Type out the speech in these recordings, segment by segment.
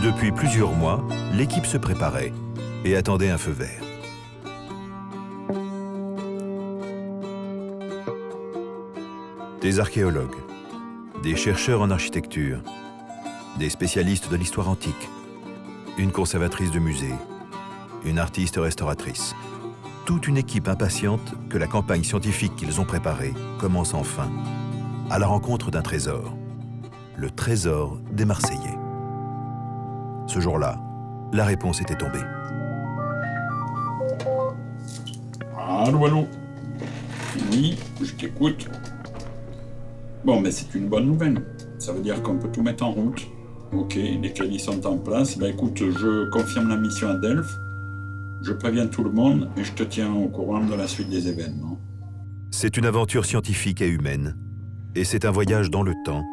Depuis plusieurs mois, l'équipe se préparait et attendait un feu vert. Des archéologues, des chercheurs en architecture, des spécialistes de l'histoire antique, une conservatrice de musée, une artiste restauratrice. Toute une équipe impatiente que la campagne scientifique qu'ils ont préparée commence enfin, à la rencontre d'un trésor. Le trésor des Marseillais. Ce jour-là, la réponse était tombée. Allô, allô. Oui, je t'écoute. Bon, mais c'est une bonne nouvelle. Ça veut dire qu'on peut tout mettre en route. Ok, les crédits sont en place. Ben écoute, je confirme la mission à Delphes. Je préviens tout le monde et je te tiens au courant de la suite des événements. C'est une aventure scientifique et humaine, et c'est un voyage dans le temps,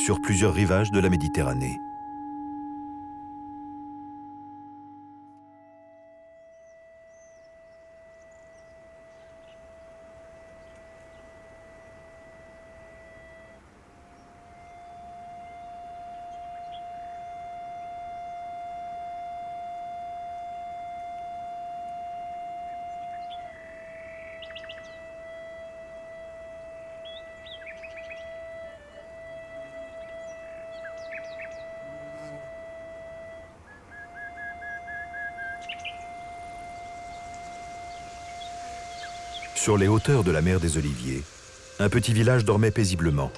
sur plusieurs rivages de la Méditerranée. Sur les hauteurs de la mer des Oliviers, un petit village dormait paisiblement,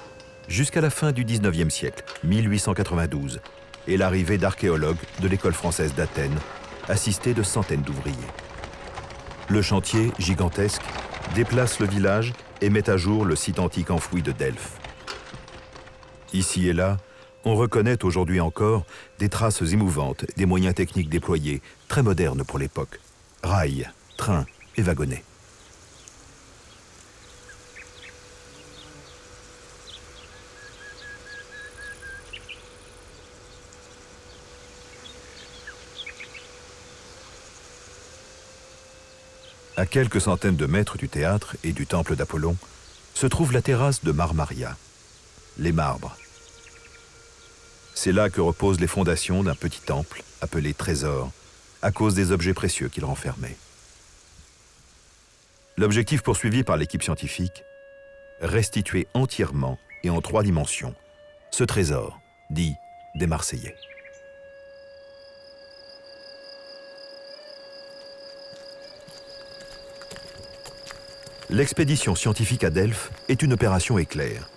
jusqu'à la fin du XIXe siècle, 1892, et l'arrivée d'archéologues de l'école française d'Athènes, assistés de centaines d'ouvriers. Le chantier, gigantesque, déplace le village et met à jour le site antique enfoui de Delphes. Ici et là, on reconnaît aujourd'hui encore des traces émouvantes des moyens techniques déployés, très modernes pour l'époque. Rails, trains et wagonnets. À quelques centaines de mètres du théâtre et du temple d'Apollon, se trouve la terrasse de Marmaria, les marbres. C'est là que reposent les fondations d'un petit temple appelé Trésor, à cause des objets précieux qu'il renfermait. L'objectif poursuivi par l'équipe scientifique, restituer entièrement et en 3 dimensions ce trésor, dit des Marseillais. L'expédition scientifique à Delphes est une opération éclair.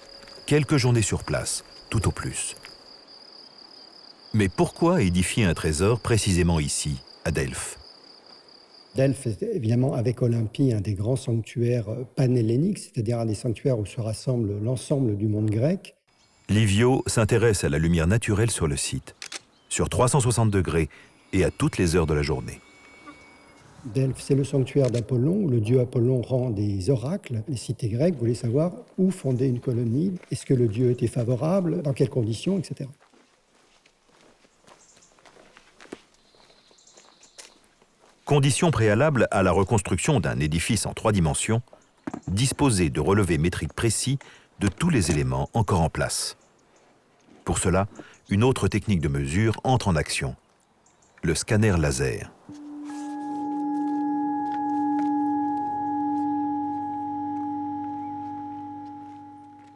Quelques journées sur place, tout au plus. Mais pourquoi édifier un trésor précisément ici, à Delphes? Delphes est évidemment, avec Olympie, un des grands sanctuaires panhelléniques, c'est-à-dire un des sanctuaires où se rassemble l'ensemble du monde grec. Livio s'intéresse à la lumière naturelle sur le site, sur 360 degrés et à toutes les heures de la journée. Delphes, c'est le sanctuaire d'Apollon, où le dieu Apollon rend des oracles. Les cités grecques voulaient savoir où fonder une colonie, est-ce que le dieu était favorable, dans quelles conditions, etc. Condition préalable à la reconstruction d'un édifice en 3 dimensions, disposer de relevés métriques précis de tous les éléments encore en place. Pour cela, une autre technique de mesure entre en action, le scanner laser.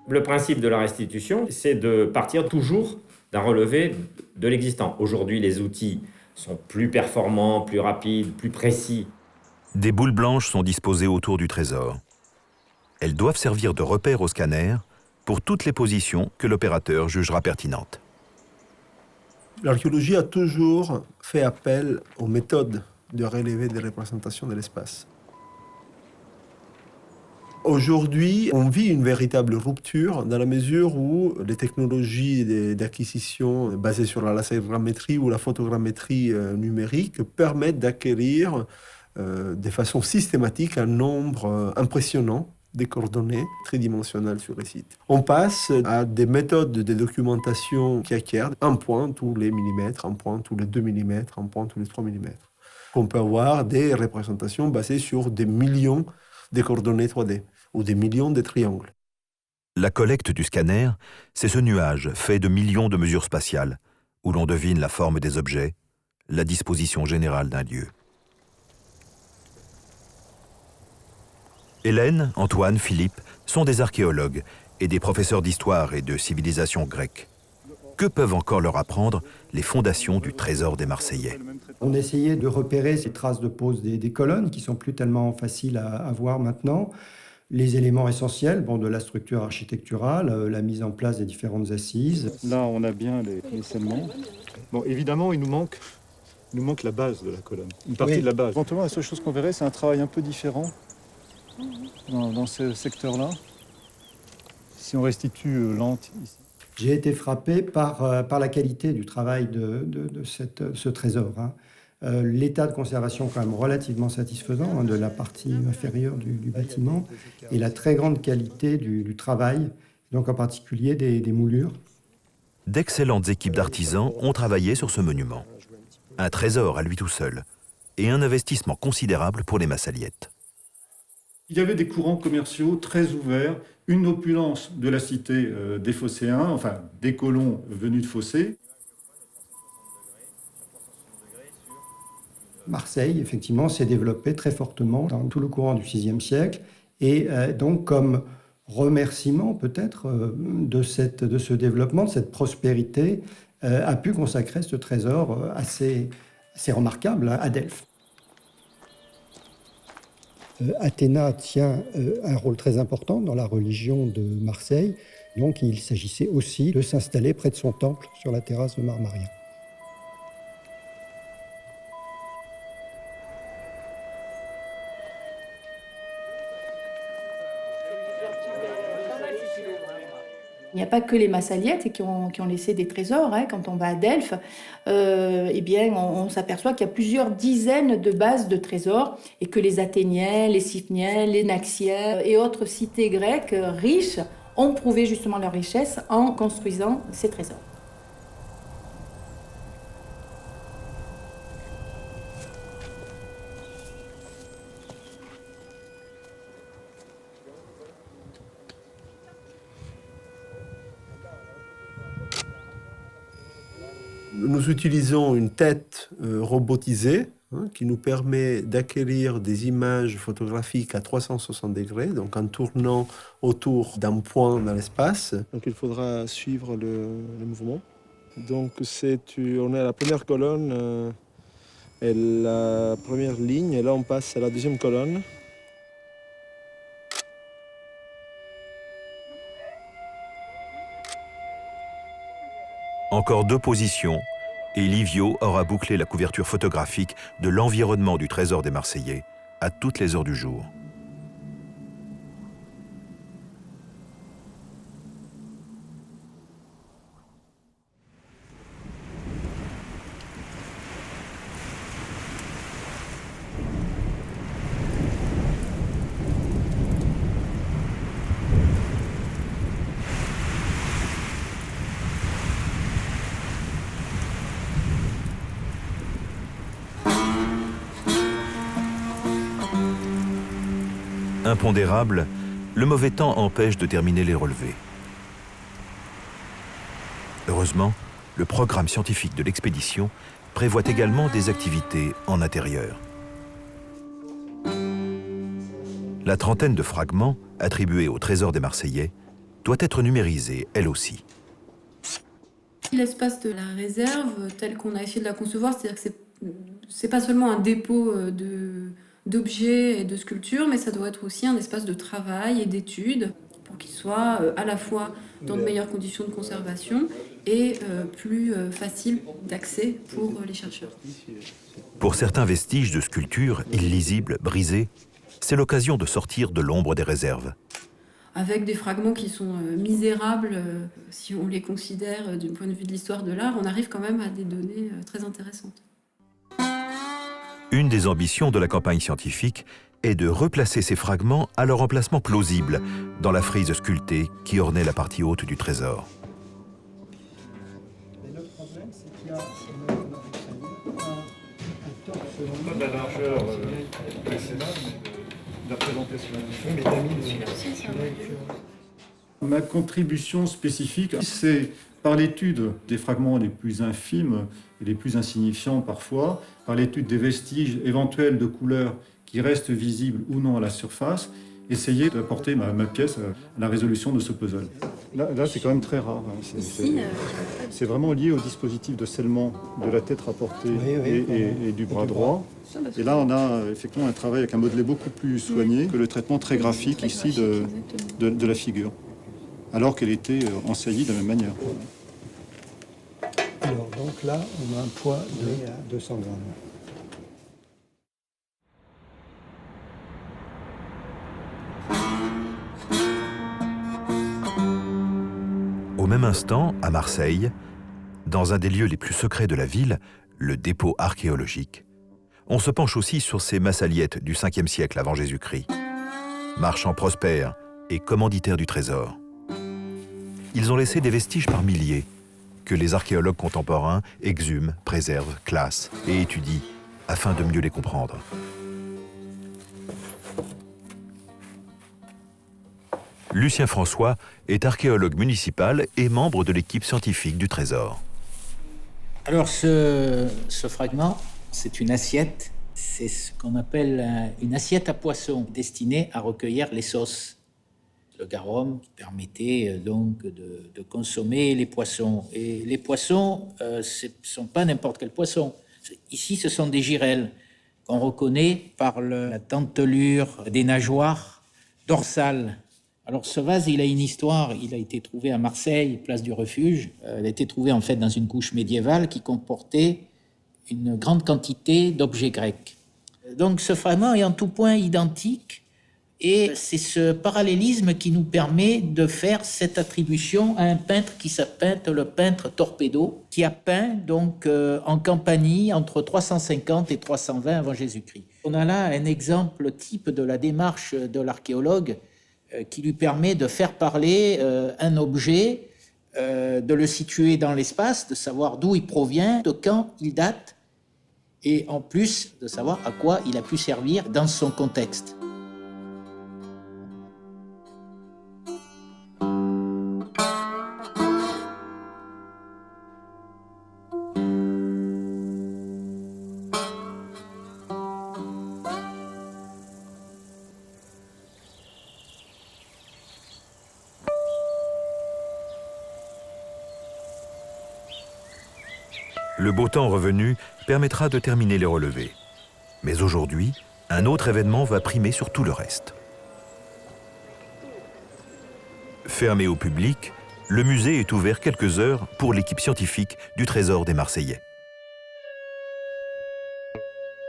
Le principe de la restitution, c'est de partir toujours d'un relevé de l'existant. Aujourd'hui, les outils sont plus performants, plus rapides, plus précis. Des boules blanches sont disposées autour du trésor. Elles doivent servir de repère au scanner pour toutes les positions que l'opérateur jugera pertinentes. L'archéologie a toujours fait appel aux méthodes de relevé des représentations de l'espace. Aujourd'hui, on vit une véritable rupture dans la mesure où les technologies d'acquisition basées sur la lasérgrammétrie ou la photogrammétrie numérique permettent d'acquérir de façon systématique un nombre impressionnant de coordonnées tridimensionnelles sur les sites. On passe à des méthodes de documentation qui acquièrent un point tous les millimètres, un point tous les 2 millimètres, un point tous les 3 millimètres. On peut avoir des représentations basées sur des millions de coordonnées 3D ou des millions de triangles. La collecte du scanner, c'est ce nuage fait de millions de mesures spatiales, où l'on devine la forme des objets, la disposition générale d'un lieu. Hélène, Antoine, Philippe sont des archéologues et des professeurs d'histoire et de civilisation grecque. Que peuvent encore leur apprendre les fondations du trésor des Marseillais? On essayait de repérer ces traces de pose des colonnes qui sont plus tellement faciles à voir maintenant, les éléments essentiels de la structure architecturale, la mise en place des différentes assises. Là, on a bien les scellements. Bon, évidemment, il nous manque la base de la colonne, une partie de la base. Éventuellement, la seule chose qu'on verrait, c'est un travail un peu différent dans ce secteur-là. Si on restitue l'ante ici. J'ai été frappé par la qualité du travail de ce trésor. L'état de conservation est quand même relativement satisfaisant de la partie inférieure du bâtiment et la très grande qualité du travail, donc en particulier des moulures. D'excellentes équipes d'artisans ont travaillé sur ce monument. Un trésor à lui tout seul et un investissement considérable pour les Massaliettes. Il y avait des courants commerciaux très ouverts, une opulence de la cité des Phocéens, enfin des colons venus de Phocée. Marseille, effectivement, s'est développée très fortement dans tout le courant du VIe siècle et donc comme remerciement peut-être de ce développement, de cette prospérité, a pu consacrer ce trésor assez remarquable à Delphes. Athéna tient un rôle très important dans la religion de Marseille, donc il s'agissait aussi de s'installer près de son temple sur la terrasse de Marmaria. Il n'y a pas que les Massaliettes qui ont laissé des trésors. Quand on va à Delphes, on s'aperçoit qu'il y a plusieurs dizaines de bases de trésors et que les Athéniens, les Sipniens, les Naxiens et autres cités grecques riches ont prouvé justement leur richesse en construisant ces trésors. Nous utilisons une tête robotisée qui nous permet d'acquérir des images photographiques à 360 degrés, donc en tournant autour d'un point dans l'espace. Donc il faudra suivre le mouvement. Donc on est à la première colonne et la première ligne, et là on passe à la deuxième colonne. Encore 2 positions, et Livio aura bouclé la couverture photographique de l'environnement du trésor des Marseillais à toutes les heures du jour. Impondérable, le mauvais temps empêche de terminer les relevés. Heureusement, le programme scientifique de l'expédition prévoit également des activités en intérieur. La trentaine de fragments attribués au trésor des Marseillais doit être numérisée, elle aussi. L'espace de la réserve, tel qu'on a essayé de la concevoir, c'est-à-dire que c'est pas seulement un dépôt d'objets et de sculptures, mais ça doit être aussi un espace de travail et d'études pour qu'il soit à la fois dans de meilleures conditions de conservation et plus facile d'accès pour les chercheurs. Pour certains vestiges de sculptures illisibles, brisés, c'est l'occasion de sortir de l'ombre des réserves. Avec des fragments qui sont misérables, si on les considère du point de vue de l'histoire de l'art, on arrive quand même à des données très intéressantes. Une des ambitions de la campagne scientifique est de replacer ces fragments à leur emplacement plausible dans la frise sculptée qui ornait la partie haute du trésor. Mais le problème, c'est qu'il y a Pas de la largeur précédente, mais de la présentation. Ma contribution spécifique, c'est Par l'étude des fragments les plus infimes et les plus insignifiants parfois, par l'étude des vestiges éventuels de couleurs qui restent visibles ou non à la surface, essayer d'apporter ma pièce à la résolution de ce puzzle. Là c'est quand même très rare. Hein. C'est vraiment lié au dispositif de scellement de la tête rapportée et du bras droit. Et là, on a effectivement un travail avec un modelé beaucoup plus soigné que le traitement très graphique ici de la figure, alors qu'elle était ensaillie de la même manière. Alors, donc là, on a un poids de 200 grammes. Au même instant, à Marseille, dans un des lieux les plus secrets de la ville, le dépôt archéologique, on se penche aussi sur ces massaliètes du 5e siècle avant Jésus-Christ. Marchands prospères et commanditaires du trésor. Ils ont laissé des vestiges par milliers que les archéologues contemporains exhument, préservent, classent et étudient afin de mieux les comprendre. Lucien François est archéologue municipal et membre de l'équipe scientifique du Trésor. Alors ce fragment, c'est une assiette. C'est ce qu'on appelle une assiette à poisson destinée à recueillir les sauces. Le garum qui permettait donc de consommer les poissons. Et les poissons, ce ne sont pas n'importe quel poisson. Ici, ce sont des girelles qu'on reconnaît par la dentelure des nageoires dorsales. Alors ce vase, il a une histoire. Il a été trouvé à Marseille, place du Refuge. Il a été trouvé en fait dans une couche médiévale qui comportait une grande quantité d'objets grecs. Donc ce fragment est en tout point identique. Et c'est ce parallélisme qui nous permet de faire cette attribution à un peintre qui s'appelle le peintre Torpedo, qui a peint donc en Campanie entre 350 et 320 avant Jésus-Christ. On a là un exemple type de la démarche de l'archéologue qui lui permet de faire parler un objet, de le situer dans l'espace, de savoir d'où il provient, de quand il date, et en plus de savoir à quoi il a pu servir dans son contexte. Le beau temps revenu permettra de terminer les relevés. Mais aujourd'hui, un autre événement va primer sur tout le reste. Fermé au public, le musée est ouvert quelques heures pour l'équipe scientifique du Trésor des Marseillais.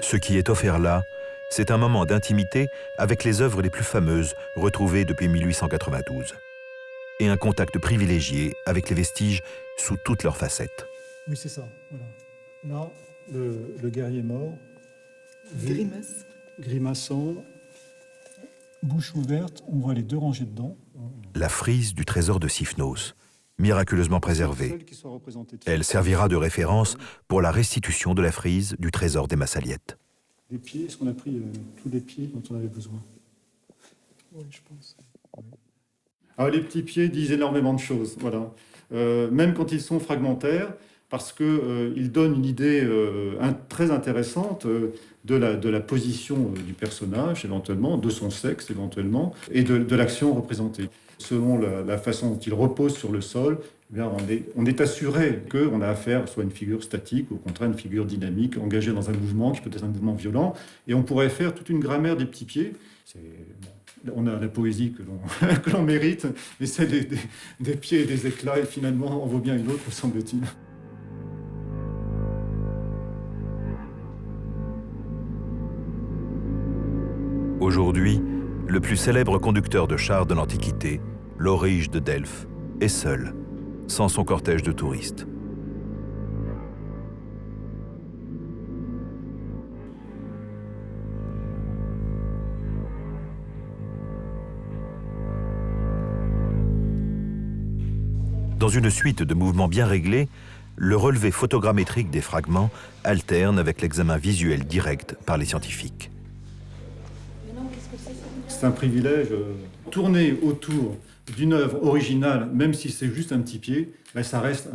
Ce qui est offert là, c'est un moment d'intimité avec les œuvres les plus fameuses retrouvées depuis 1892 et un contact privilégié avec les vestiges sous toutes leurs facettes. Oui, c'est ça. Voilà. Là, le guerrier mort, grimaçant, bouche ouverte, on voit les deux rangées de dents. La frise du trésor de Sifnos, miraculeusement préservée. Elle servira de référence pour la restitution de la frise du trésor des Massaliettes. Des pieds, est-ce qu'on a pris tous les pieds dont on avait besoin? Oui, je pense. Alors, les petits pieds disent énormément de choses, voilà. Même quand ils sont fragmentaires, parce qu'ils donnent une idée très intéressante de la position du personnage, éventuellement, de son sexe, éventuellement, et de l'action représentée. Selon la façon dont il repose sur le sol, eh bien, on est assuré qu'on a affaire soit à une figure statique, ou au contraire une figure dynamique, engagée dans un mouvement qui peut être un mouvement violent, et on pourrait faire toute une grammaire des petits pieds. On a la poésie que l'on mérite, mais celle des pieds et des éclats, et finalement, en vaut bien une autre, me semble-t-il. Aujourd'hui, le plus célèbre conducteur de chars de l'Antiquité, l'Aurige de Delphes, est seul, sans son cortège de touristes. Dans une suite de mouvements bien réglés, le relevé photogrammétrique des fragments alterne avec l'examen visuel direct par les scientifiques. C'est un privilège. Tourner autour d'une œuvre originale, même si c'est juste un petit pied, ben ça reste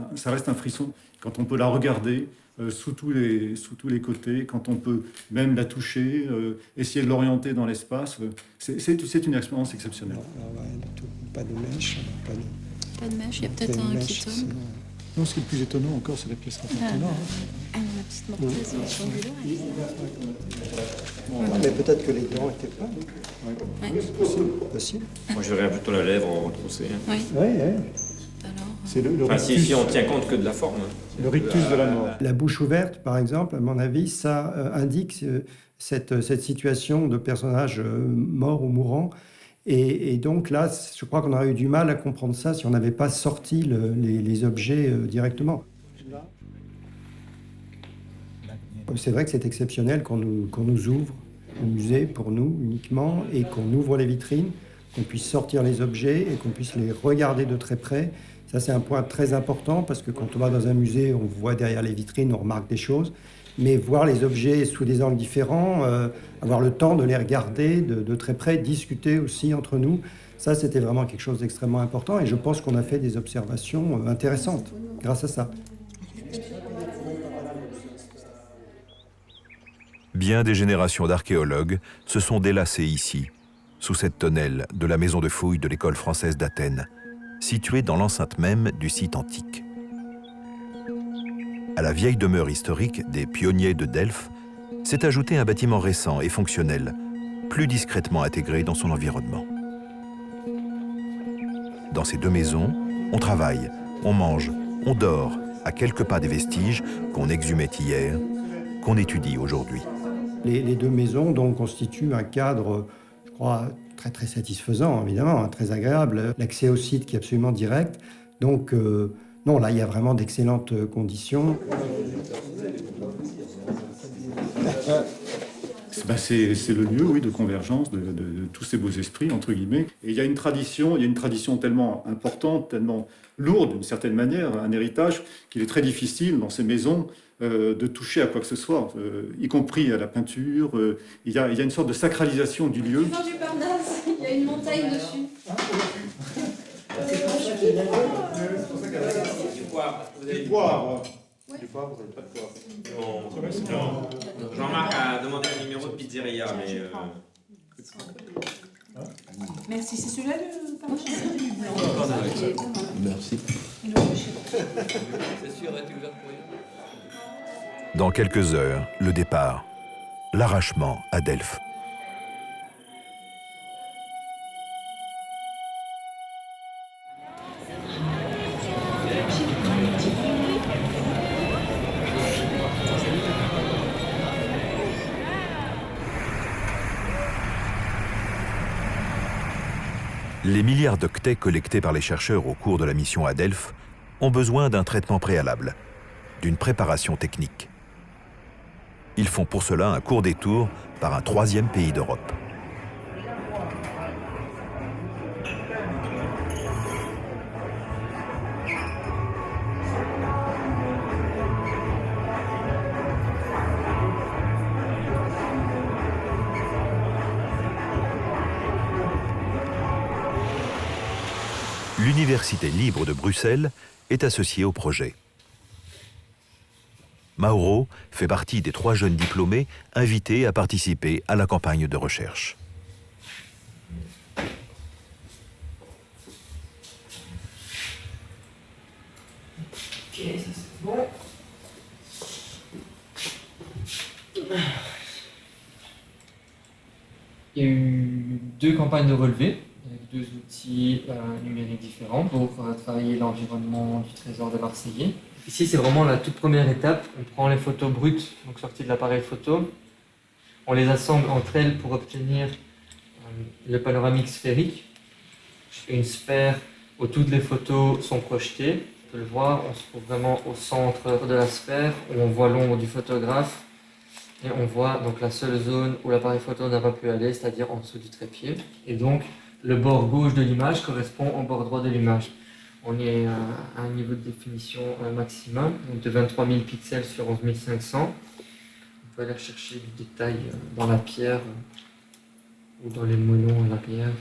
un frisson. Quand on peut la regarder sous tous les côtés, quand on peut même la toucher, essayer de l'orienter dans l'espace, c'est une expérience exceptionnelle. Pas de mèche, Pas de mèche, il y a peut-être un qui tombe. Non, ce qui est le plus étonnant encore, c'est la pièce rapportée. Ah, la petite mortaise Mais peut-être que les dents étaient pas. Possible. Moi, je verrais plutôt la lèvre retroussée. Oui. Oui. Alors, C'est le Enfin, rictus, si on tient compte que de la forme. le rictus de la mort. La bouche ouverte, par exemple, à mon avis, ça indique cette situation de personnage mort ou mourant. Et donc là, je crois qu'on aurait eu du mal à comprendre ça si on n'avait pas sorti les objets directement. C'est vrai que c'est exceptionnel qu'on nous ouvre le musée pour nous uniquement et qu'on ouvre les vitrines, qu'on puisse sortir les objets et qu'on puisse les regarder de très près. Ça, c'est un point très important parce que quand on va dans un musée, on voit derrière les vitrines, on remarque des choses. Mais voir les objets sous des angles différents, avoir le temps de les regarder de très près, discuter aussi entre nous, ça, c'était vraiment quelque chose d'extrêmement important. Et je pense qu'on a fait des observations intéressantes grâce à ça. Bien des générations d'archéologues se sont délassés ici, sous cette tonnelle de la maison de fouilles de l'école française d'Athènes, située dans l'enceinte même du site antique. À la vieille demeure historique des pionniers de Delphes s'est ajouté un bâtiment récent et fonctionnel, plus discrètement intégré dans son environnement. Dans ces deux maisons, on travaille, on mange, on dort, à quelques pas des vestiges qu'on exhumait hier, qu'on étudie aujourd'hui. Les deux maisons donc constituent un cadre, je crois, très très satisfaisant, évidemment, très agréable. L'accès au site qui est absolument direct. Donc, non, là, il y a vraiment d'excellentes conditions. C'est le lieu, oui, de convergence de tous ces beaux esprits, entre guillemets. Et il y a une tradition tellement importante, tellement lourde d'une certaine manière, un héritage, qu'il est très difficile dans ces maisons de toucher à quoi que ce soit, y compris à la peinture. Il y a une sorte de sacralisation du lieu. du Parnasse, il y a une montagne dessus. Du poivre. Du poivre, vous n'avez pas de poivre. Jean-Marc a demandé un numéro de pizzeria, mais... Merci, c'est celui-là le pardon. Merci. Dans quelques heures, le départ, l'arrachement à Delphes. Les milliards d'octets collectés par les chercheurs au cours de la mission à Delphes ont besoin d'un traitement préalable, d'une préparation technique. Ils font pour cela un court détour par un troisième pays d'Europe. L'Université libre de Bruxelles est associée au projet. Mauro fait partie des 3 jeunes diplômés invités à participer à la campagne de recherche. Ok, ça c'est bon. Il y a eu 2 campagnes de relevé, avec 2 outils numériques différents pour travailler l'environnement du trésor de Marseillais. Ici, c'est vraiment la toute première étape. On prend les photos brutes, donc sorties de l'appareil photo. On les assemble entre elles pour obtenir le panoramique sphérique. Je fais une sphère où toutes les photos sont projetées. On peut le voir, on se trouve vraiment au centre de la sphère, où on voit l'ombre du photographe. Et on voit donc la seule zone où l'appareil photo n'a pas pu aller, c'est-à-dire en dessous du trépied. Et donc, le bord gauche de l'image correspond au bord droit de l'image. On est à un niveau de définition maximum, donc de 23 000 pixels sur 11 500. On peut aller chercher du détail dans la pierre ou dans les moellons à l'arrière.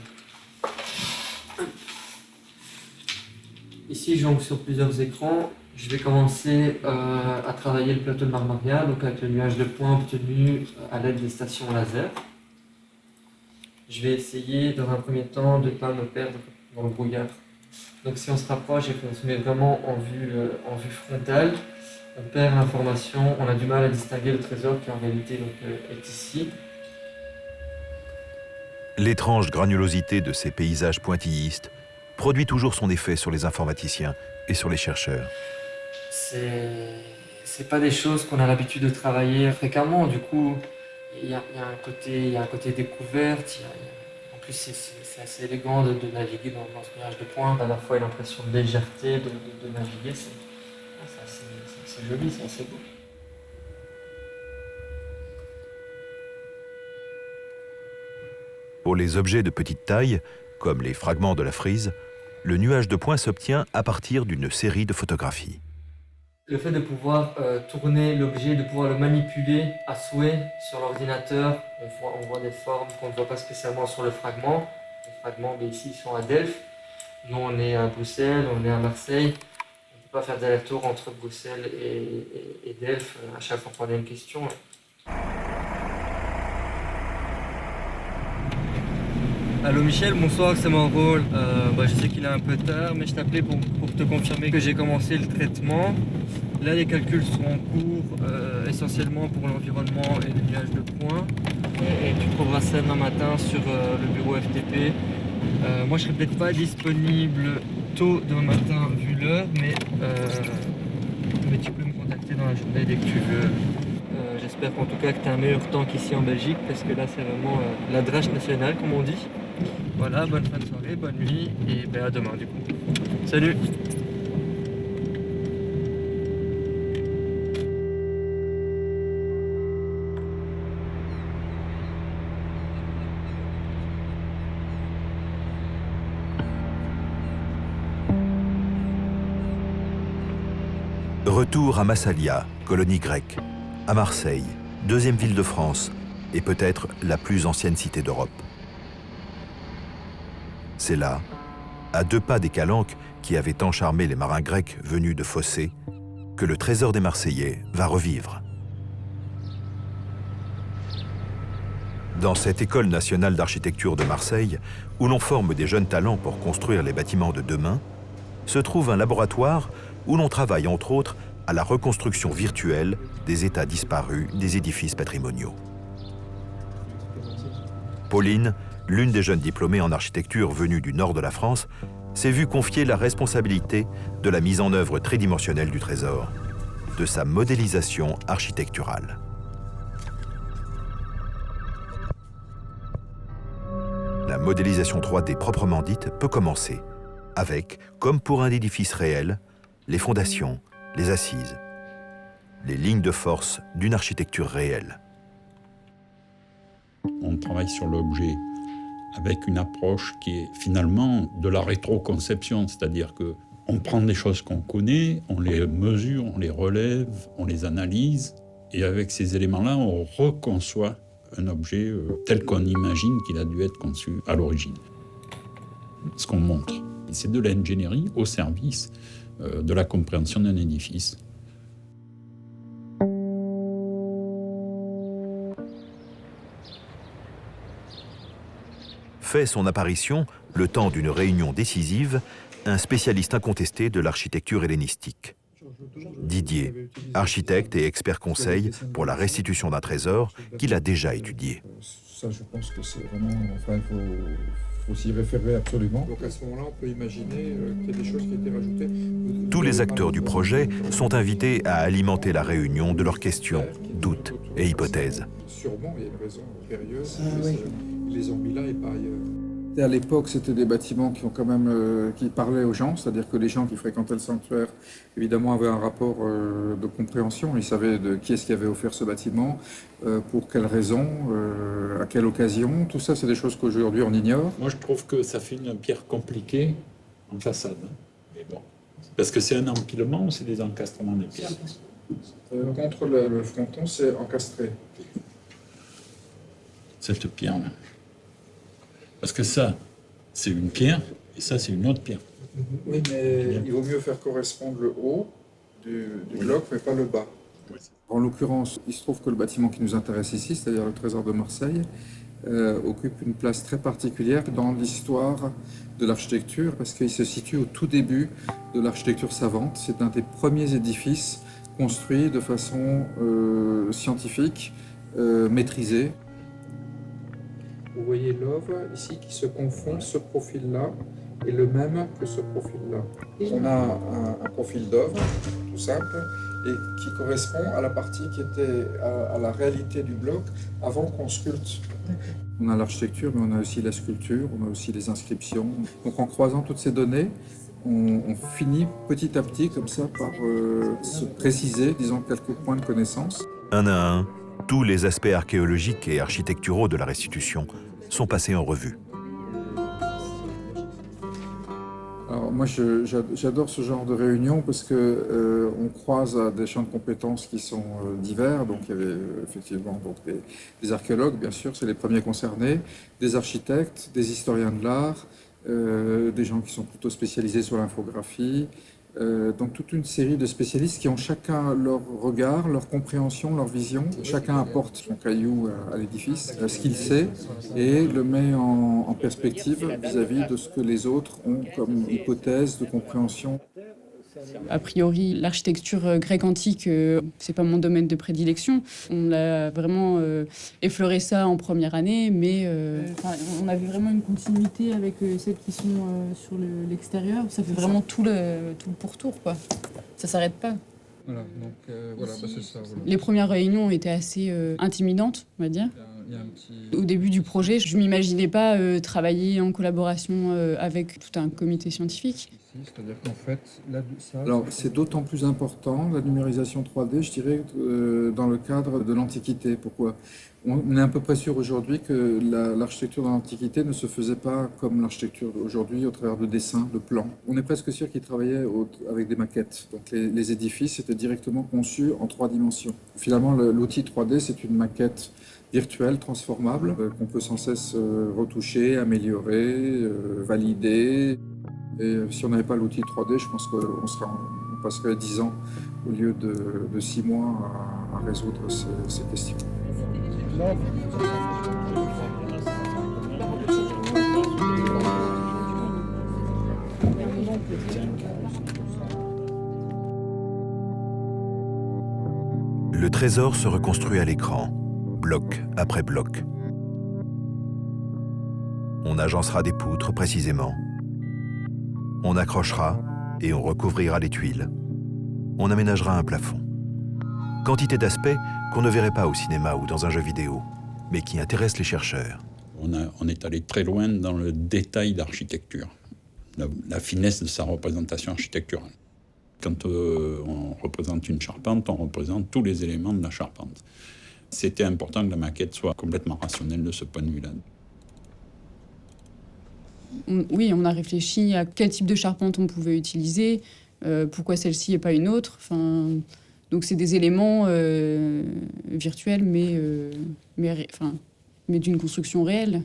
Ici, je jongle sur plusieurs écrans. Je vais commencer à travailler le plateau de Marmaria, donc avec le nuage de points obtenu à l'aide des stations laser. Je vais essayer, dans un premier temps, de ne pas me perdre dans le brouillard. Donc si on se rapproche et qu'on se met vraiment en vue frontale, on perd l'information, on a du mal à distinguer le trésor qui en réalité est ici. L'étrange granulosité de ces paysages pointillistes produit toujours son effet sur les informaticiens et sur les chercheurs. C'est pas des choses qu'on a l'habitude de travailler fréquemment, du coup il y a un côté découverte, en plus c'est assez élégant de naviguer dans ce nuage de points, à la fois l'impression de légèreté de naviguer, c'est assez joli, c'est assez beau. Pour les objets de petite taille, comme les fragments de la frise, le nuage de points s'obtient à partir d'une série de photographies. Le fait de pouvoir tourner l'objet, de pouvoir le manipuler à souhait sur l'ordinateur, on voit des formes qu'on ne voit pas spécialement sur le fragment. Les fragments ici sont à Delft, nous on est à Bruxelles, on est à Marseille. On ne peut pas faire d'aller-retour entre Bruxelles et Delft à chaque fois qu'on a une question. Allô Michel, bonsoir, c'est mon rôle. Je sais qu'il est un peu tard, mais je t'appelais pour te confirmer que j'ai commencé le traitement. Là, les calculs sont en cours, essentiellement pour l'environnement et le nuage de points. Et tu trouveras ça demain matin sur le bureau FTP. Moi, je serai peut-être pas disponible tôt demain matin vu l'heure, mais tu peux me contacter dans la journée dès que tu veux. J'espère qu'en tout cas que tu as un meilleur temps qu'ici en Belgique, parce que là, c'est vraiment la drache nationale, comme on dit. Voilà, bonne fin de soirée, bonne nuit, et à demain du coup. Salut! Retour à Massalia, colonie grecque, à Marseille, deuxième ville de France, et peut-être la plus ancienne cité d'Europe. C'est là, à 2 pas des calanques qui avaient tant charmé les marins grecs venus de Phocée, que le trésor des Marseillais va revivre. Dans cette école nationale d'architecture de Marseille, où l'on forme des jeunes talents pour construire les bâtiments de demain, se trouve un laboratoire où l'on travaille entre autres à la reconstruction virtuelle des états disparus des édifices patrimoniaux. Pauline, l'une des jeunes diplômées en architecture venues du nord de la France, s'est vue confier la responsabilité de la mise en œuvre tridimensionnelle du trésor, de sa modélisation architecturale. La modélisation 3D proprement dite peut commencer avec, comme pour un édifice réel, les fondations, les assises, les lignes de force d'une architecture réelle. On travaille sur l'objet avec une approche qui est finalement de la rétroconception, c'est-à-dire qu'on prend des choses qu'on connaît, on les mesure, on les relève, on les analyse, et avec ces éléments-là, on reconçoit un objet tel qu'on imagine qu'il a dû être conçu à l'origine. Ce qu'on montre, c'est de l'ingénierie au service de la compréhension d'un édifice. Fait son apparition, le temps d'une réunion décisive, un spécialiste incontesté de l'architecture hellénistique. Didier, architecte et expert conseil pour la restitution d'un trésor qu'il a déjà étudié. Ça, je pense que c'est vraiment... Enfin, il faut s'y référer absolument. Donc à ce moment-là, on peut imaginer qu'il y a des choses qui ont été rajoutées. Tous les acteurs du projet sont invités à alimenter la réunion de leurs questions, doutes et hypothèses. Sûrement, il y a une raison impérieuse. Ils les ont mis là et pas ailleurs. À l'époque, c'était des bâtiments qui ont quand même qui parlaient aux gens, c'est-à-dire que les gens qui fréquentaient le sanctuaire, évidemment, avaient un rapport de compréhension. Ils savaient de qui est-ce qui avait offert ce bâtiment, pour quelles raisons, à quelle occasion. Tout ça, c'est des choses qu'aujourd'hui on ignore. Moi, je trouve que ça fait une pierre compliquée en façade. Mais bon, parce que c'est un empilement ou c'est des encastrements de pierres. Contre le fronton, c'est encastré. Cette pierre-là. Parce que ça, c'est une pierre, Et ça, c'est une autre pierre. Oui, mais il vaut mieux faire correspondre le haut du bloc, mais pas le bas. Oui. En l'occurrence, il se trouve que le bâtiment qui nous intéresse ici, c'est-à-dire le Trésor de Marseille, occupe une place très particulière dans l'histoire de l'architecture, parce qu'il se situe au tout début de l'architecture savante. C'est un des premiers édifices construits de façon scientifique, maîtrisée. Vous voyez l'œuvre ici qui se confond, ce profil-là est le même que ce profil-là. On a un profil d'œuvre, tout simple, et qui correspond à la partie qui était à la réalité du bloc avant qu'on sculpte. On a l'architecture, mais on a aussi la sculpture, on a aussi les inscriptions. Donc en croisant toutes ces données, on finit petit à petit comme ça par se préciser, disons, quelques points de connaissance. Un à un, tous les aspects archéologiques et architecturaux de la restitution sont passés en revue. Alors moi, j'adore ce genre de réunion parce que on croise à des champs de compétences qui sont divers. Donc il y avait effectivement donc, des archéologues, bien sûr, c'est les premiers concernés, des architectes, des historiens de l'art, des gens qui sont plutôt spécialisés sur l'infographie. Donc toute une série de spécialistes qui ont chacun leur regard, leur compréhension, leur vision. Chacun apporte son caillou à l'édifice, ce qu'il sait, et le met en perspective vis-à-vis de ce que les autres ont comme hypothèse de compréhension. A priori, l'architecture grecque antique, c'est pas mon domaine de prédilection. On a vraiment effleuré ça en première année, mais on avait vraiment une continuité avec celles qui sont sur l'extérieur. Ça fait vraiment tout le pourtour, quoi. Ça s'arrête pas. Voilà, donc voilà, c'est ça. Voilà. Les premières réunions étaient assez intimidantes, on va dire. Au début du projet, je ne m'imaginais pas travailler en collaboration avec tout un comité scientifique. C'est-à-dire qu'en fait, alors c'est d'autant plus important, la numérisation 3D, je dirais, dans le cadre de l'Antiquité. Pourquoi ? On est à peu près sûr aujourd'hui que l'architecture de l'Antiquité ne se faisait pas comme l'architecture d'aujourd'hui, au travers de dessins, de plans. On est presque sûr qu'ils travaillaient avec des maquettes. Donc les édifices étaient directement conçus en 3 dimensions. Finalement, l'outil 3D, c'est une maquette virtuelle, transformable, qu'on peut sans cesse retoucher, améliorer, valider. Et si on n'avait pas l'outil 3D, je pense qu'on passerait 10 ans au lieu de 6 mois à résoudre ces questions. Le trésor se reconstruit à l'écran, bloc après bloc. On agencera des poutres précisément. On accrochera et on recouvrira les tuiles. On aménagera un plafond. Quantité d'aspects qu'on ne verrait pas au cinéma ou dans un jeu vidéo, mais qui intéressent les chercheurs. On est allé très loin dans le détail d'architecture, la finesse de sa représentation architecturale. Quand on représente une charpente, on représente tous les éléments de la charpente. C'était important que la maquette soit complètement rationnelle de ce point de vue-là. Oui, on a réfléchi à quel type de charpente on pouvait utiliser, pourquoi celle-ci et pas une autre. Enfin, donc c'est des éléments virtuels, mais d'une construction réelle.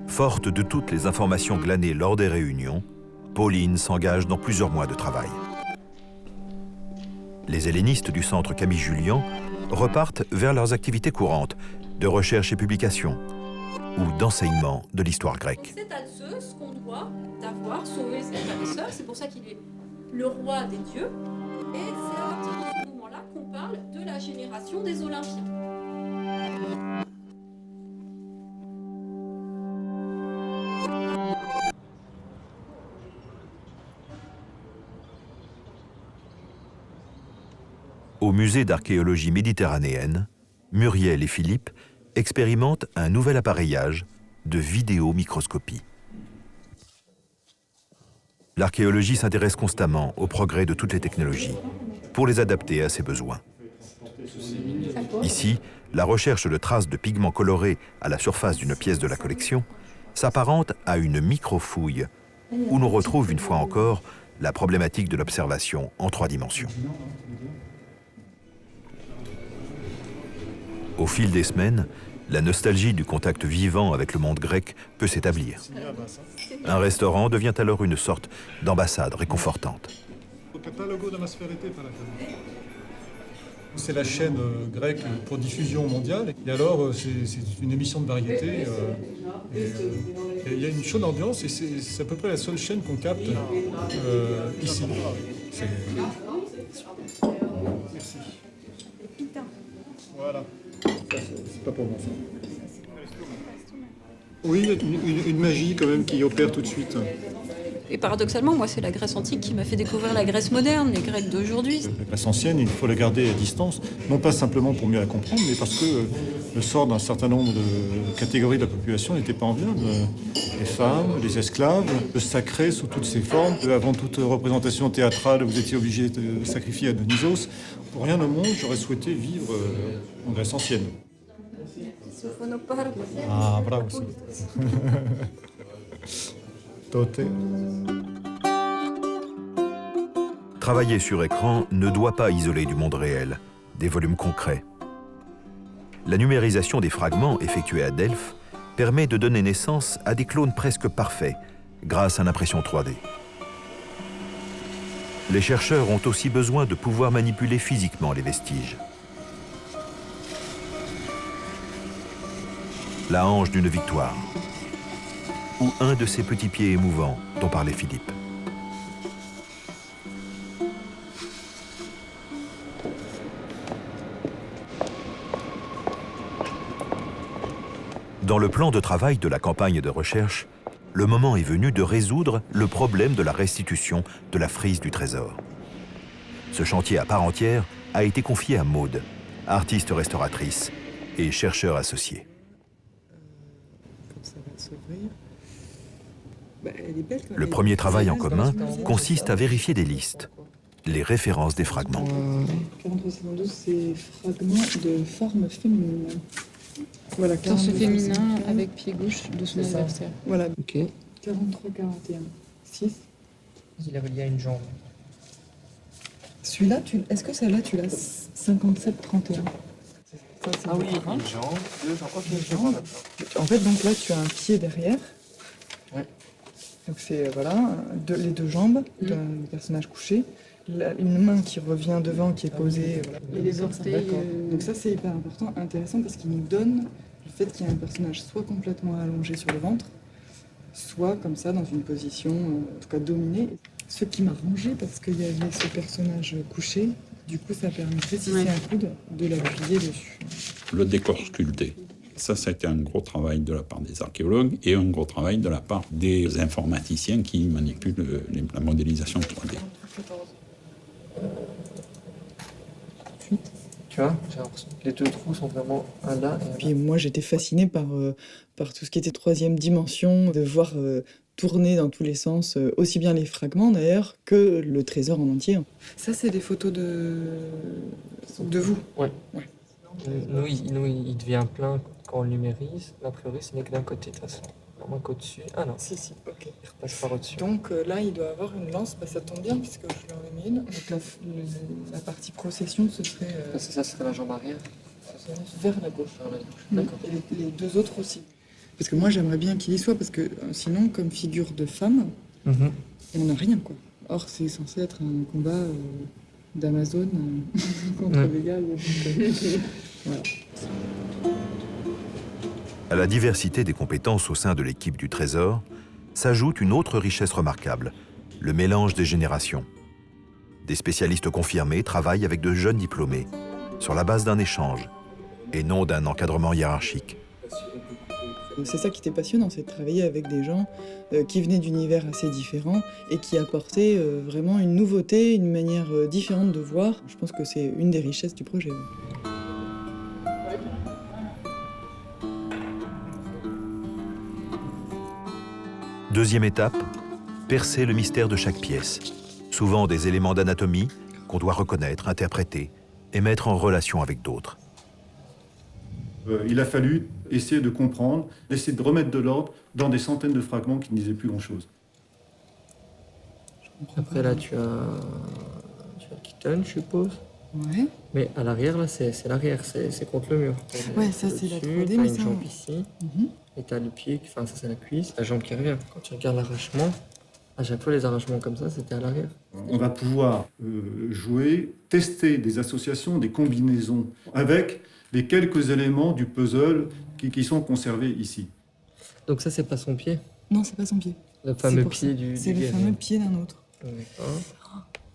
Forte de toutes les informations glanées lors des réunions, Pauline s'engage dans plusieurs mois de travail. Les hellénistes du centre Camille Jullian repartent vers leurs activités courantes de recherche et publication ou d'enseignement de l'histoire grecque. C'est à Zeus qu'on doit d'avoir sauvé ses frères et sœurs, c'est pour ça qu'il est le roi des dieux, et c'est à partir de ce moment-là qu'on parle de la génération des Olympiens. Au musée d'archéologie méditerranéenne, Muriel et Philippe expérimentent un nouvel appareillage de vidéomicroscopie. L'archéologie s'intéresse constamment aux progrès de toutes les technologies pour les adapter à ses besoins. Ici, la recherche de traces de pigments colorés à la surface d'une pièce de la collection s'apparente à une microfouille où l'on retrouve une fois encore la problématique de l'observation en 3 dimensions. Au fil des semaines, La nostalgie du contact vivant avec le monde grec peut s'établir. Un restaurant devient alors une sorte d'ambassade réconfortante. C'est la chaîne grecque pour diffusion mondiale. Et alors, c'est une émission de variété. Il y a une chaude ambiance et c'est à peu près la seule chaîne qu'on capte ici. Merci. Voilà. C'est pas pour moi ça. Oui, il y a une magie quand même qui opère tout de suite. Et paradoxalement, moi, c'est la Grèce antique qui m'a fait découvrir la Grèce moderne, les Grecs d'aujourd'hui. La Grèce ancienne, il faut la garder à distance, non pas simplement pour mieux la comprendre, mais parce que le sort d'un certain nombre de catégories de la population n'était pas enviable. Les femmes, les esclaves, le sacré sous toutes ses formes. Avant toute représentation théâtrale, vous étiez obligé de sacrifier à Dionysos. Pour rien au monde, j'aurais souhaité vivre en Grèce ancienne. Ah, bravo. Travailler sur écran ne doit pas isoler du monde réel, des volumes concrets. La numérisation des fragments effectués à Delphes permet de donner naissance à des clones presque parfaits grâce à l'impression 3D. Les chercheurs ont aussi besoin de pouvoir manipuler physiquement les vestiges. La hanche d'une victoire ou un de ces petits pieds émouvants dont parlait Philippe. Dans le plan de travail de la campagne de recherche, le moment est venu de résoudre le problème de la restitution de la frise du trésor. Ce chantier à part entière a été confié à Maude, artiste restauratrice et chercheur associé. Le premier travail en commun consiste à vérifier des listes, les références des fragments. 43-72, c'est fragments de forme féminine. Voilà, torse féminin avec pied gauche de son adversaire. Voilà. Ok. 43-41. 6. Il est relié à une jambe. Celui-là, est-ce que celle-là, tu l'as 57-31? Ah oui, une jambe, deux jambes. Ok, je vois maintenant. En fait, donc là, tu as un pied derrière. Ouais. Donc c'est, voilà, les deux jambes d'un personnage couché. Une main qui revient devant, qui est posée. Voilà. Et les orteils. Donc ça, c'est hyper important, intéressant, parce qu'il nous donne le fait qu'il y a un personnage soit complètement allongé sur le ventre, soit comme ça, dans une position, en tout cas dominée. Ce qui m'a rangé, parce qu'il y avait ce personnage couché, du coup, ça permettrait, si c'est un coude, de l'appuyer dessus. Le décor sculpté. Ça a été un gros travail de la part des archéologues et un gros travail de la part des informaticiens qui manipulent la modélisation 3D. Tu vois, j'ai l'impression que les deux trous sont vraiment un là et un là. Puis moi, j'étais fascinée par tout ce qui était troisième dimension, de voir tourner dans tous les sens, aussi bien les fragments d'ailleurs que le trésor en entier. Ça, c'est des photos de vous? Ouais. Nous, il devient plein quand on le numérise. A priori, ce n'est que d'un côté, de toute façon. À moins qu'au-dessus. Ah non. Si, ok. Il repasse par au-dessus. Donc là, il doit avoir une lance, ça tombe bien puisque je lui en ai mis une. Donc la partie procession, ce serait... Ça serait la jambe arrière. Vers la gauche. D'accord. Et les deux autres aussi. Parce que moi, j'aimerais bien qu'il y soit, parce que sinon, comme figure de femme, on n'a rien, quoi. Or, c'est censé être un combat d'Amazon contre les gars. Voilà. À la diversité des compétences au sein de l'équipe du Trésor s'ajoute une autre richesse remarquable, le mélange des générations. Des spécialistes confirmés travaillent avec de jeunes diplômés, sur la base d'un échange, et non d'un encadrement hiérarchique. C'est ça qui était passionnant, c'est de travailler avec des gens qui venaient d'univers assez différents et qui apportaient vraiment une nouveauté, une manière différente de voir. Je pense que c'est une des richesses du projet. Deuxième étape, percer le mystère de chaque pièce. Souvent des éléments d'anatomie qu'on doit reconnaître, interpréter et mettre en relation avec d'autres. Il a fallu essayer de comprendre, essayer de remettre de l'ordre dans des centaines de fragments qui ne disaient plus grand-chose. Après là, tu as Keaton, je suppose. Ouais. Mais à l'arrière, là, c'est l'arrière, c'est contre le mur. Ouais, ça, c'est la 3D, t'as mais une ça, jambe on- ici, Mhm. et t'as le pied, enfin, ça, c'est la cuisse, la jambe qui revient. Quand tu regardes l'arrachement, à chaque fois, les arrachements comme ça, c'était à l'arrière. On va pouvoir jouer, tester des associations, des combinaisons avec les quelques éléments du puzzle qui sont conservés ici. Donc ça, c'est pas son pied? Non, c'est pas son pied. Le C'est fameux pour pied ça. du C'est le guerrier. fameux pied d'un autre. D'accord.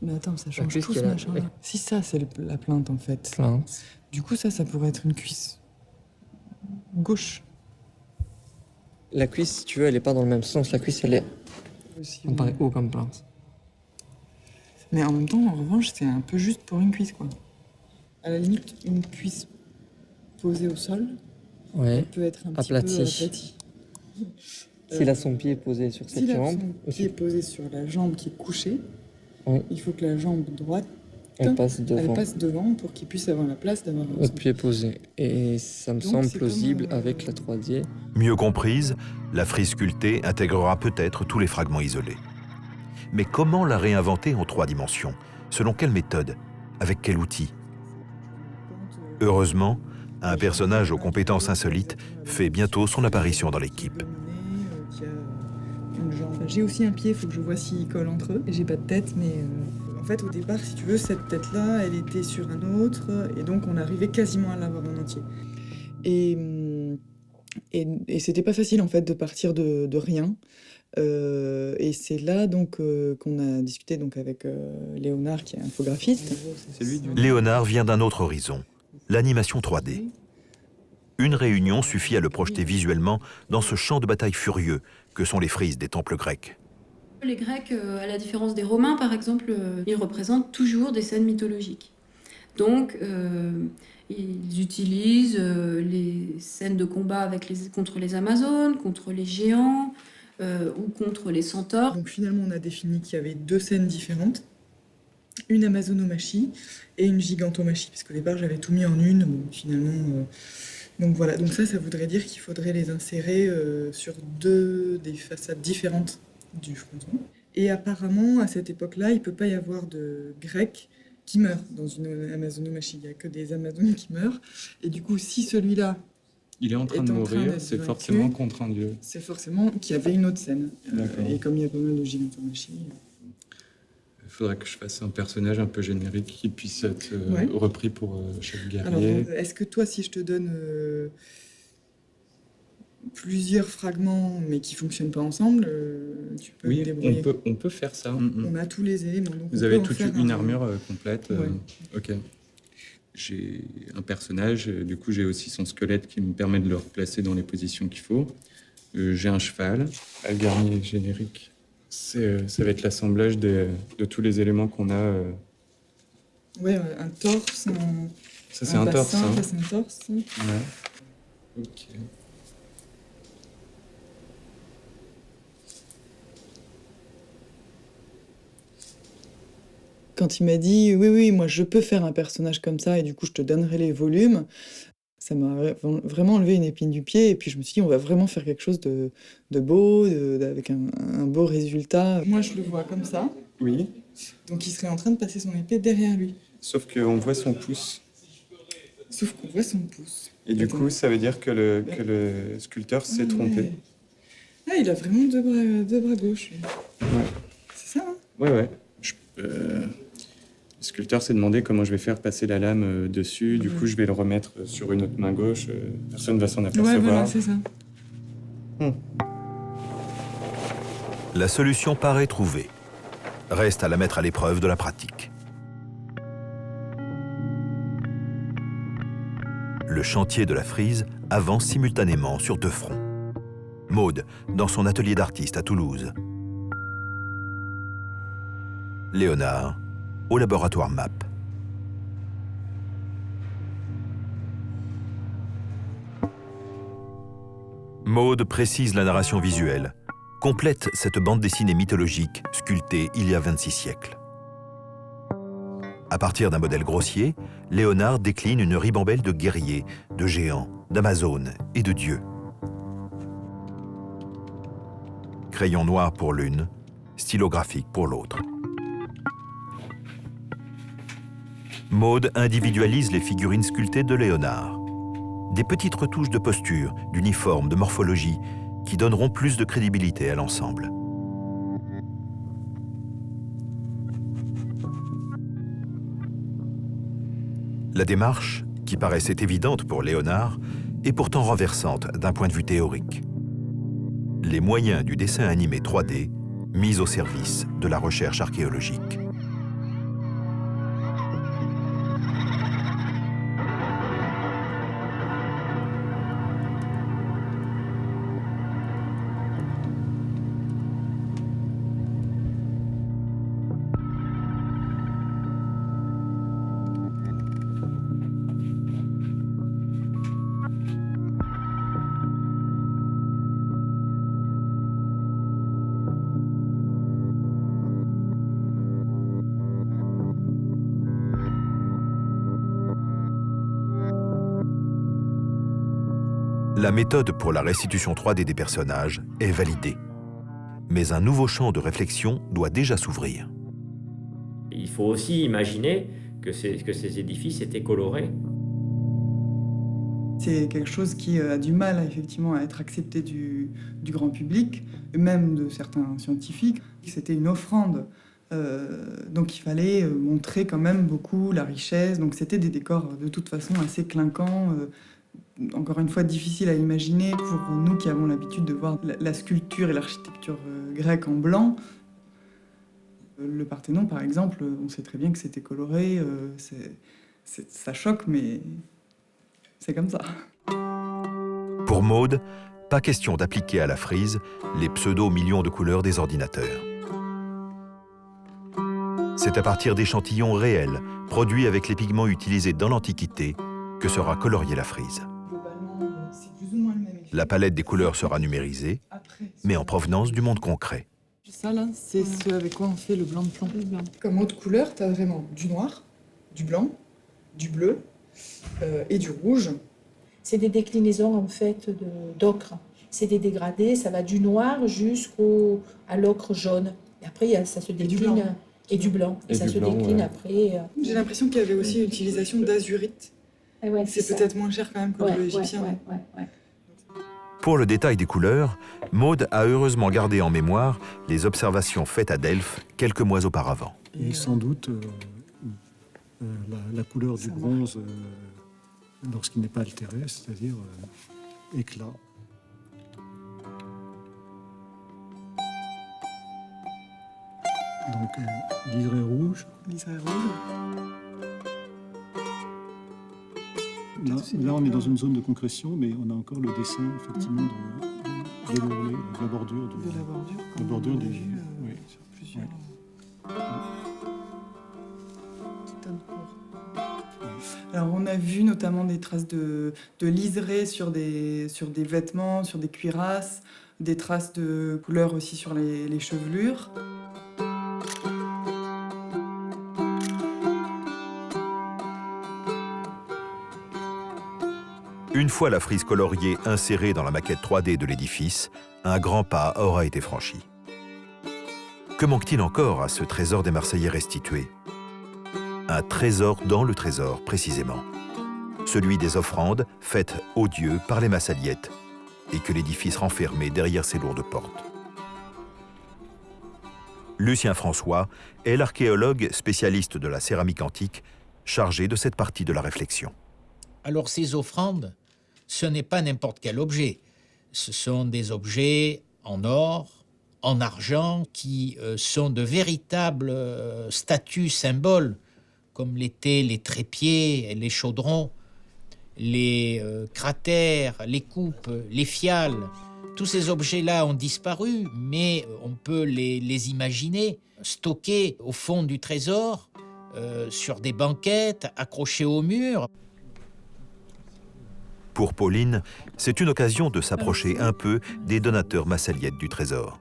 Mais attends, ça change cuisse tout qui ce est là. machin-là. Si ça, c'est la plainte en fait. Plainte. Du coup, ça pourrait être une cuisse gauche. La cuisse, si tu veux, elle est pas dans le même sens. La cuisse, elle est... Aussi, On paraît haut comme plainte. Mais en même temps, en revanche, c'est un peu juste pour une cuisse, quoi. À la limite, une cuisse posée au sol, Ouais. elle peut être un petit Aplatie. peu aplatie. S'il a son pied posé sur cette S'il a jambe, son pied posé sur la jambe qui est couchée, Oui. il faut que la jambe droite elle passe devant. pour qu'il puisse avoir la place d'avoir Notre pied posé. Et ça me Donc, semble c'est plausible comme, avec la 3D. Mieux comprise, la frise sculptée intégrera peut-être tous les fragments isolés. Mais comment la réinventer en 3 dimensions? Selon quelle méthode? Avec quel outil? Heureusement, un personnage aux compétences insolites fait bientôt son apparition dans l'équipe. une jambe. J'ai aussi un pied, il faut que je vois s'ils collent entre eux. J'ai pas de tête, mais en fait, au départ, si tu veux, cette tête-là, elle était sur un autre, et donc on arrivait quasiment à l'avoir en entier. Et c'était pas facile, en fait, de partir de rien. Et c'est là donc qu'on a discuté donc avec Léonard, qui est infographiste. Léonard vient d'un autre horizon, l'animation 3D. Une réunion suffit à le projeter visuellement dans ce champ de bataille furieux que sont les frises des temples grecs. Les Grecs, à la différence des Romains par exemple, ils représentent toujours des scènes mythologiques. Donc ils utilisent les scènes de combat contre les Amazones, contre les géants ou contre les centaures. Donc finalement, on a défini qu'il y avait 2 scènes différentes. Une amazonomachie et une gigantomachie, parce qu'au départ, j'avais tout mis en une, bon, finalement... Donc voilà, donc ça voudrait dire qu'il faudrait les insérer sur 2 des façades différentes du fronton. Et apparemment, à cette époque-là, il ne peut pas y avoir de Grecs qui meurent dans une amazonomachie. Il n'y a que des Amazones qui meurent. Et du coup, si celui-là il est en train de mourir, c'est vaincu, forcément contre un dieu. c'est forcément qu'il y avait une autre scène. Et comme il y a pas mal de gigantomachies... Il faudrait que je fasse un personnage un peu générique qui puisse être repris pour chaque guerrier. Alors, est-ce que toi, si je te donne plusieurs fragments, mais qui ne fonctionnent pas ensemble, tu peux Oui, te débrouiller? on peut faire ça. On a tous les éléments. Donc Vous on avez peut en toute faire une un- armure complète. Ouais. Ok. J'ai un personnage, du coup j'ai aussi son squelette qui me permet de le replacer dans les positions qu'il faut. J'ai un cheval, le garnier générique. Ça va être l'assemblage de tous les éléments qu'on a. Ouais, un torse, Ça c'est un torse. bassin, Hein. ça c'est un torse. Ouais. Ok. Quand il m'a dit oui, moi je peux faire un personnage comme ça et du coup je te donnerai les volumes, ça m'a vraiment enlevé une épine du pied. Et puis je me suis dit, on va vraiment faire quelque chose de beau, avec un beau résultat. Moi je le vois comme ça. Oui. Donc il serait en train de passer son épée derrière lui. Sauf qu'on voit son pouce. Sauf qu'on voit son pouce. Et du Attends. coup, ça veut dire que le sculpteur s'est trompé. Ah, il a vraiment deux bras gauches. Ouais. C'est ça, hein? Ouais. Le sculpteur s'est demandé comment je vais faire passer la lame dessus. Du coup, je vais le remettre sur une autre main gauche. Personne ne va s'en apercevoir. Ouais, voilà, c'est ça. La solution paraît trouvée. Reste à la mettre à l'épreuve de la pratique. Le chantier de la frise avance simultanément sur 2 fronts. Maude, dans son atelier d'artiste à Toulouse. Léonard, au laboratoire MAP. Maude précise la narration visuelle, complète cette bande dessinée mythologique sculptée il y a 26 siècles. À partir d'un modèle grossier, Léonard décline une ribambelle de guerriers, de géants, d'amazones et de dieux. Crayon noir pour l'une, stylographique pour l'autre. Maude individualise les figurines sculptées de Léonard. Des petites retouches de posture, d'uniforme, de morphologie, qui donneront plus de crédibilité à l'ensemble. La démarche, qui paraissait évidente pour Léonard, est pourtant renversante d'un point de vue théorique. Les moyens du dessin animé 3D mis au service de la recherche archéologique. La méthode pour la restitution 3D des personnages est validée. Mais un nouveau champ de réflexion doit déjà s'ouvrir. Il faut aussi imaginer que ces édifices étaient colorés. C'est quelque chose qui a du mal effectivement à être accepté du grand public, et même de certains scientifiques. C'était une offrande. Donc il fallait montrer quand même beaucoup la richesse. Donc c'était des décors de toute façon assez clinquants. Encore une fois, difficile à imaginer pour nous qui avons l'habitude de voir la sculpture et l'architecture grecque en blanc. Le Parthénon, par exemple, on sait très bien que c'était coloré. Ça choque, mais c'est comme ça. Pour Maude, pas question d'appliquer à la frise les pseudo-millions de couleurs des ordinateurs. C'est à partir d'échantillons réels, produits avec les pigments utilisés dans l'Antiquité, que sera coloriée la frise. La palette des couleurs sera numérisée, mais en provenance du monde concret. Ça, là, c'est ce avec quoi on fait le blanc de plomb. Comme autre couleur, tu as vraiment du noir, du blanc, du bleu et du rouge. C'est des déclinaisons, en fait, d'ocre. C'est des dégradés, ça va du noir jusqu'à l'ocre jaune. Et après, ça se décline... Et du blanc. Et ça se décline après... J'ai l'impression qu'il y avait aussi l'utilisation d'azurite. Ouais, c'est peut-être moins cher quand même que le égyptien. Ouais. Pour le détail des couleurs, Maude a heureusement gardé en mémoire les observations faites à Delphes quelques mois auparavant. Et sans doute la couleur du bronze lorsqu'il n'est pas altéré, c'est-à-dire éclat. Donc liseré rouge. Là, on est dans une zone de concrétion, mais on a encore le dessin, effectivement, de l'ourlet, de la bordure. La bordure du... Oui. Sur plusieurs... Alors, on a vu notamment des traces de liseré sur des vêtements, sur des cuirasses, des traces de couleur aussi sur les chevelures. Une fois la frise coloriée insérée dans la maquette 3D de l'édifice, un grand pas aura été franchi. Que manque-t-il encore à ce trésor des Marseillais restitué? Un trésor dans le trésor, précisément. Celui des offrandes faites aux dieux par les Massaliettes et que l'édifice renfermait derrière ses lourdes portes. Lucien François est l'archéologue spécialiste de la céramique antique chargé de cette partie de la réflexion. Alors ces offrandes, ce n'est pas n'importe quel objet. Ce sont des objets en or, en argent, qui sont de véritables statues symboles, comme l'étaient les trépieds, les chaudrons, les cratères, les coupes, les fiales. Tous ces objets-là ont disparu, mais on peut les imaginer stockés au fond du trésor, sur des banquettes, accrochés au mur. Pour Pauline, c'est une occasion de s'approcher un peu des donateurs massaliettes du trésor.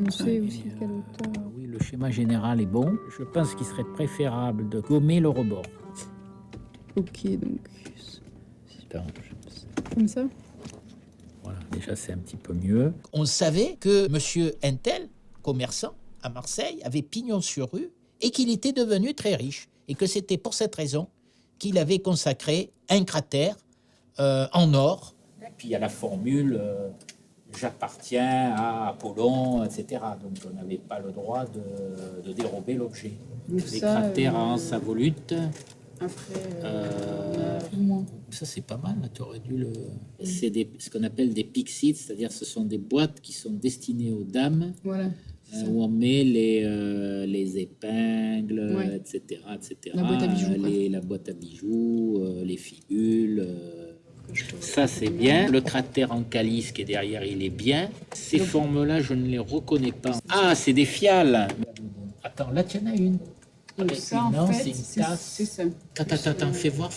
On sait aussi quelle hauteur. Oui, le schéma général est bon. Je pense qu'il serait préférable de gommer le rebord. Ok, donc... Attends, comme ça. Voilà, déjà c'est un petit peu mieux. On savait que monsieur Intel, commerçant à Marseille, avait pignon sur rue et qu'il était devenu très riche. et que c'était pour cette raison qu'il avait consacré un cratère en or. Et puis il y a la formule j'appartiens à Apollon, etc. Donc on n'avait pas le droit de dérober l'objet. Les cratères à anse involute. Après, moins. Ça c'est pas mal, tu aurais dû le. C'est ce qu'on appelle des pixites, c'est-à-dire ce sont des boîtes qui sont destinées aux dames. Voilà. Où on met les épingles, Ouais. etc., etc. La boîte à bijoux, quoi. La boîte à bijoux, les fibules. Ça, c'est bien. Le cratère en calice qui est derrière, il est bien. Ces formes-là, je ne les reconnais pas. Ah, c'est des fiales. Attends, là, tu en as une. Donc ça, en non, fait, c'est une tasse. c'est ça. Attends, fais voir.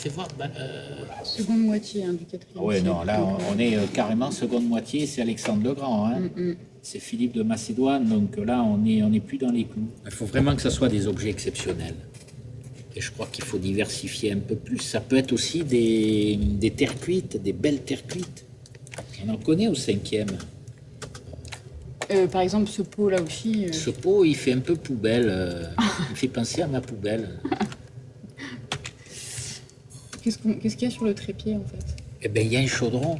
Seconde moitié du 4e Ouais, siècle. non, là, on est carrément seconde moitié, c'est Alexandre le Grand. Hein. C'est Philippe de Macédoine, donc là, on est plus dans les clous. Il faut vraiment que ce soit des objets exceptionnels. Et je crois qu'il faut diversifier un peu plus. Ça peut être aussi des terres cuites, des belles terres cuites. On en connaît au 5e. Par exemple, ce pot là aussi. Ce pot, il fait un peu poubelle. Il fait penser à ma poubelle. Qu'est-ce qu'il y a sur le trépied en fait? Eh bien, il y a un chaudron.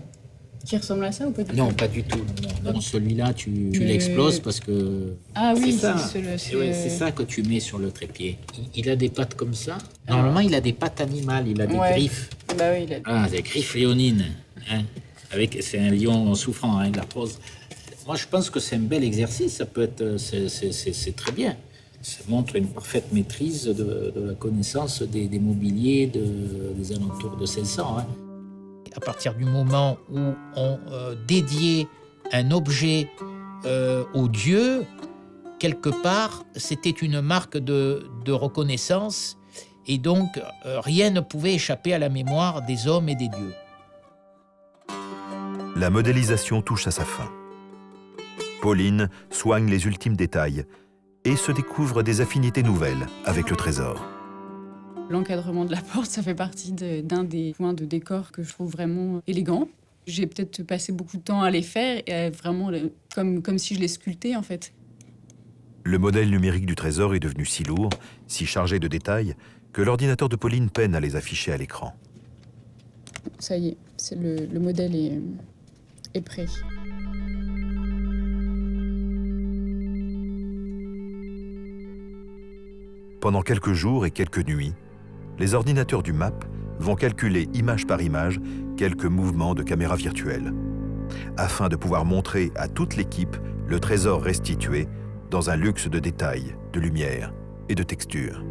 Qui ressemble à ça ou pas du tout? Non, pas du tout. Non, celui-là, tu l'exploses parce que... Ah oui, c'est ça. c'est ça que tu mets sur le trépied. Il a des pattes comme ça. Normalement, il a des pattes animales, il a des griffes. Bah oui, il a... Ah, des griffes léonines. Hein. C'est un lion souffrant, hein, de l'arthrose. Moi, je pense que c'est un bel exercice. Ça peut être... C'est très bien. Ça montre une parfaite maîtrise de la connaissance des mobiliers des alentours de 1600. Hein. À partir du moment où on dédiait un objet au Dieu, quelque part, c'était une marque de reconnaissance, et donc rien ne pouvait échapper à la mémoire des hommes et des dieux. La modélisation touche à sa fin. Pauline soigne les ultimes détails et se découvre des affinités nouvelles avec le trésor. L'encadrement de la porte, ça fait partie d'un des points de décor que je trouve vraiment élégant. J'ai peut-être passé beaucoup de temps à les faire, et vraiment comme si je les sculptais en fait. Le modèle numérique du trésor est devenu si lourd, si chargé de détails, que l'ordinateur de Pauline peine à les afficher à l'écran. Ça y est, le modèle est prêt. Pendant quelques jours et quelques nuits, les ordinateurs du MAP vont calculer image par image quelques mouvements de caméra virtuelle, afin de pouvoir montrer à toute l'équipe le trésor restitué dans un luxe de détails, de lumière et de texture.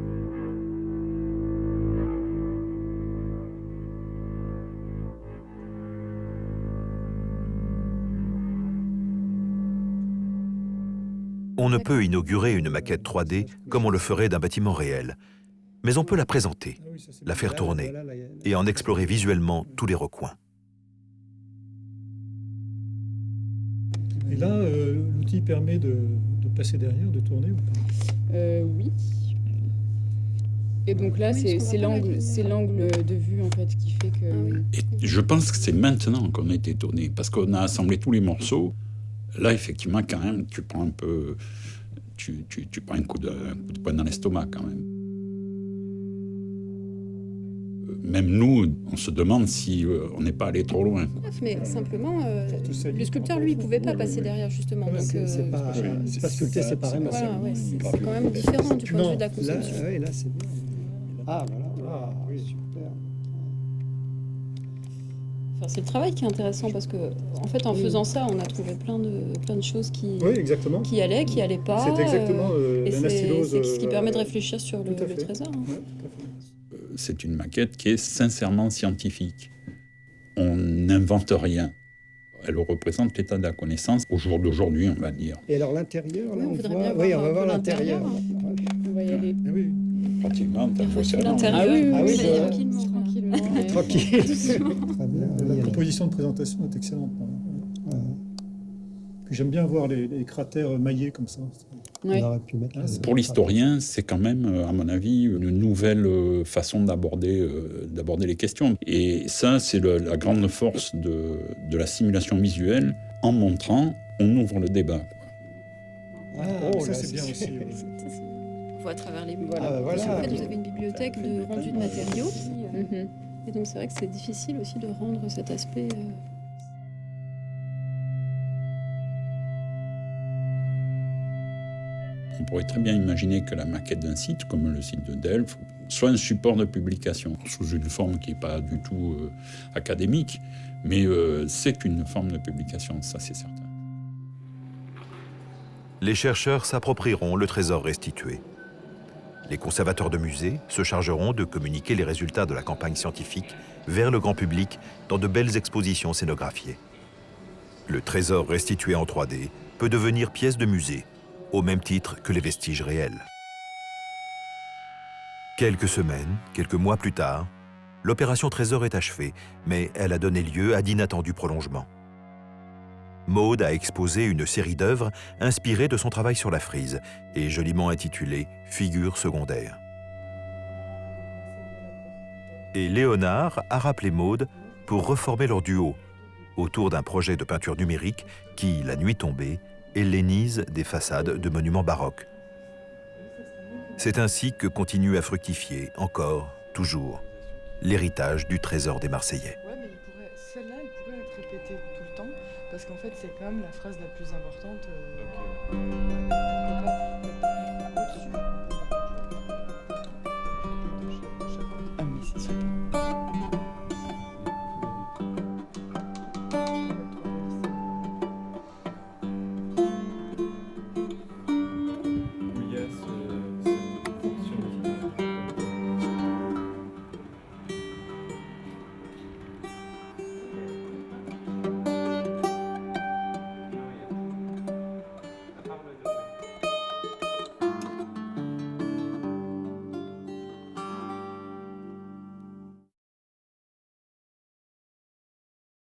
On ne peut inaugurer une maquette 3D comme on le ferait d'un bâtiment réel, mais on peut la présenter, la faire tourner et en explorer visuellement tous les recoins. Et là, l'outil permet de passer derrière, de tourner ou pas? Oui. Et donc là, c'est l'angle de vue en fait qui fait que... Et je pense que c'est maintenant qu'on a été étonné, parce qu'on a assemblé tous les morceaux. Là, effectivement, quand même, tu prends un peu... Tu prends un coup de poing dans l'estomac, quand même. Même nous, on se demande si on n'est pas allé trop loin. Mais simplement, le sculpteur, lui, il ne pouvait pas passer derrière, justement. Donc, c'est pas sculpté séparément. Voilà, ouais, c'est quand même différent du point de vue de la conception. Là, c'est bien. Ah, voilà. Ah, oui, super. Enfin, c'est le travail qui est intéressant parce que, en fait, en faisant ça, on a trouvé plein de choses qui allaient pas. C'est exactement et l'anastylose. c'est ce qui permet de réfléchir sur le trésor. Hein. Ouais, c'est une maquette qui est sincèrement scientifique. On n'invente rien. Elle représente l'état de la connaissance au jour d'aujourd'hui, on va dire. Et alors l'intérieur, là, on on voit... Oui, on va voir l'intérieur. On va y aller. oui. Pratiquement, t'as fait l'intérieur. oui, Tranquillement. Tranquille. Très bien. La proposition de présentation est excellente. Puis j'aime bien voir les cratères maillés comme ça. Ouais. On aurait pu mettre Pour l'historien, c'est quand même, à mon avis, une nouvelle façon d'aborder les questions. Et ça, c'est la grande force de la simulation visuelle. En montrant, on ouvre le débat. Ça, c'est bien aussi. voit à travers les murs. Voilà. Parce qu'en fait, vous avez une bibliothèque de rendu de matériaux. Et donc, c'est vrai que c'est difficile aussi de rendre cet aspect... On pourrait très bien imaginer que la maquette d'un site, comme le site de Delphes, soit un support de publication, sous une forme qui n'est pas du tout académique, mais c'est qu'une forme de publication, ça c'est certain. Les chercheurs s'approprieront le trésor restitué. Les conservateurs de musées se chargeront de communiquer les résultats de la campagne scientifique vers le grand public dans de belles expositions scénographiées. Le trésor restitué en 3D peut devenir pièce de musée, au même titre que les vestiges réels. Quelques semaines, quelques mois plus tard, l'opération Trésor est achevée, mais elle a donné lieu à d'inattendus prolongements. Maude a exposé une série d'œuvres inspirées de son travail sur la frise et joliment intitulées « Figures secondaires ». Et Léonard a rappelé Maude pour reformer leur duo autour d'un projet de peinture numérique qui, la nuit tombée, hellénise des façades de monuments baroques. C'est ainsi que continue à fructifier, encore, toujours, l'héritage du trésor des Marseillais. Ouais, mais celle-là, elle pourrait être répétée tout le temps, parce qu'en fait, c'est quand même la phrase la plus importante.